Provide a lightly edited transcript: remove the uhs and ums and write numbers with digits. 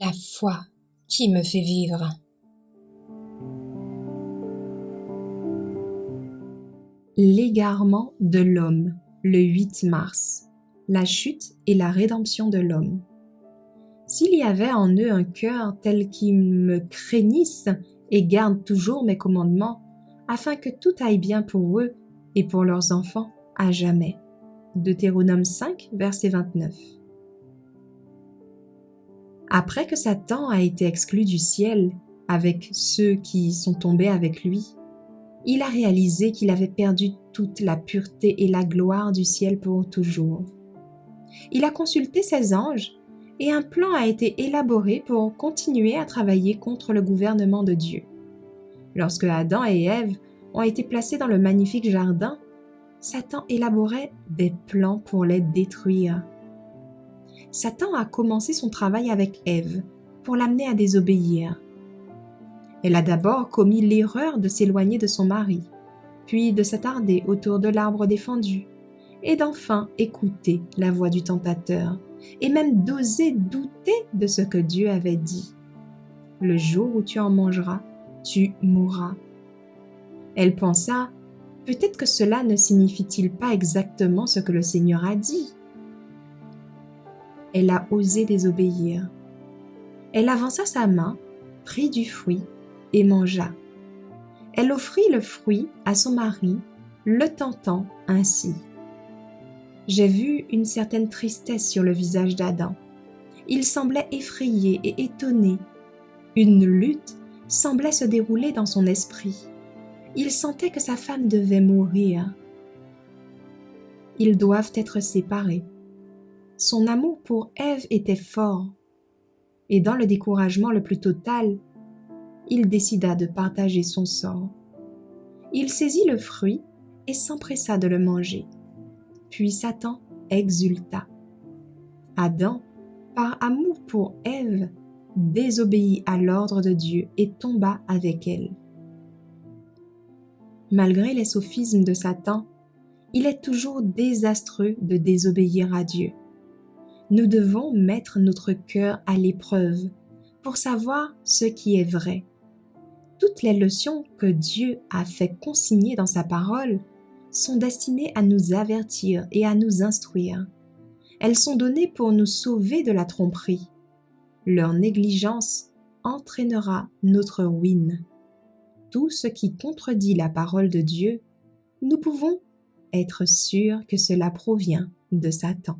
La foi qui me fait vivre. L'égarement de l'homme, le 8 mars. La chute et la rédemption de l'homme. S'il y avait en eux un cœur tel qu'ils me craignissent et gardent toujours mes commandements, afin que tout aille bien pour eux et pour leurs enfants à jamais. Deutéronome 5, verset 29. Après que Satan a été exclu du ciel avec ceux qui sont tombés avec lui, il a réalisé qu'il avait perdu toute la pureté et la gloire du ciel pour toujours. Il a consulté ses anges et un plan a été élaboré pour continuer à travailler contre le gouvernement de Dieu. Lorsque Adam et Ève ont été placés dans le magnifique jardin, Satan élaborait des plans pour les détruire. Satan a commencé son travail avec Ève pour l'amener à désobéir. Elle a d'abord commis l'erreur de s'éloigner de son mari, puis de s'attarder autour de l'arbre défendu, et d'enfin écouter la voix du tentateur, et même d'oser douter de ce que Dieu avait dit. Le jour où tu en mangeras, tu mourras. Elle pensa, peut-être que cela ne signifie-t-il pas exactement ce que le Seigneur a dit. Elle a osé désobéir. Elle avança sa main, prit du fruit et mangea. Elle offrit le fruit à son mari, le tentant ainsi. J'ai vu une certaine tristesse sur le visage d'Adam. Il semblait effrayé et étonné. Une lutte semblait se dérouler dans son esprit. Il sentait que sa femme devait mourir. Ils doivent être séparés. Son amour pour Ève était fort, et dans le découragement le plus total, il décida de partager son sort. Il saisit le fruit et s'empressa de le manger. Puis Satan exulta. Adam, par amour pour Ève, désobéit à l'ordre de Dieu et tomba avec elle. Malgré les sophismes de Satan, il est toujours désastreux de désobéir à Dieu. Nous devons mettre notre cœur à l'épreuve pour savoir ce qui est vrai. Toutes les leçons que Dieu a fait consigner dans sa parole sont destinées à nous avertir et à nous instruire. Elles sont données pour nous sauver de la tromperie. Leur négligence entraînera notre ruine. Tout ce qui contredit la parole de Dieu, nous pouvons être sûrs que cela provient de Satan.